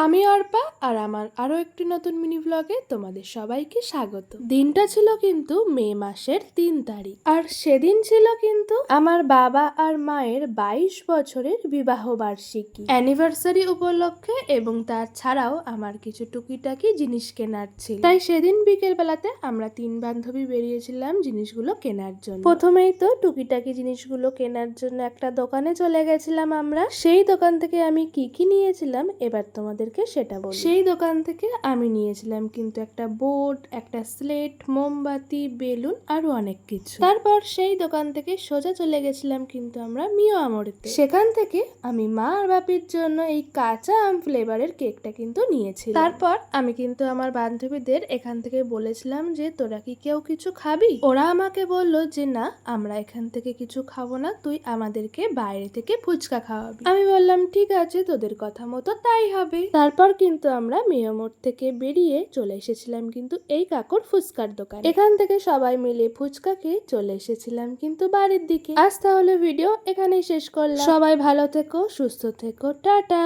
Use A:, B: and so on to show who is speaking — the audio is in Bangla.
A: আমি অর্পা আর আমার আরো একটি নতুন মিনি ব্লগে তোমাদের সবাইকে স্বাগত। দিনটা ছিল কিন্তু মে মাসের 3 তারিখ, আর সেদিন ছিল কিন্তু আমার বাবা আর মায়ের 22 বছরের বিবাহ বার্ষিকী অ্যানিভার্সারি উপলক্ষে, এবং তার ছাড়াও আমার কিছু টুকিটাকি জিনিস কেনার ছিল। তাই সেদিন বিকেল বেলাতে আমরা 3 বান্ধবী বেরিয়েছিলাম জিনিসগুলো কেনার জন্য। প্রথমেই তো টুকিটাকি জিনিসগুলো কেনার জন্য একটা দোকানে চলে গেছিলাম আমরা। সেই দোকান থেকে আমি কি কি নিয়েছিলাম এবার তোমাদেরকে সেটা বলি। সেই দোকান থেকে আমি নিয়েছিলাম কিন্তু একটা বোর্ড, একটা স্লেট, মোমবাতি, বেলুন আরো অনেক কিছু। তারপর সেই দোকান থেকে সোজা চলে গেছিলাম কিন্তু আমরা মিও আমরেতে। সেখান থেকে আমি মা আর বাপির জন্য এই কাঁচা আম ফ্লেভারের কেকটা কিন্তু নিয়েছি। তারপর আমি কিন্তু আমার বান্ধবীদের এখান থেকে বলেছিলাম যে তোরা কি কেউ কিছু খাবি? ওরা আমাকে বললো যে না, আমরা এখান থেকে কিছু খাবো না, তুই আমাদেরকে বাইরে থেকে ফুচকা খাওয়াবি। আমি বললাম ঠিক আছে, তোদের কথা মতো তাই হবে। তারপর কিন্তু আমরা মিও মোড় থেকে বেরিয়ে চলে এসেছিলাম কিন্তু এই কাকুর ফুচকার দোকান। এখান থেকে সবাই মিলে ফুচকা খেয়ে চলে এসেছিলাম কিন্তু বাড়ির দিকে। আজ তাহলে ভিডিও এখানেই শেষ করলাম। সবাই ভালো থেকো, সুস্থ থেকো, টাটা।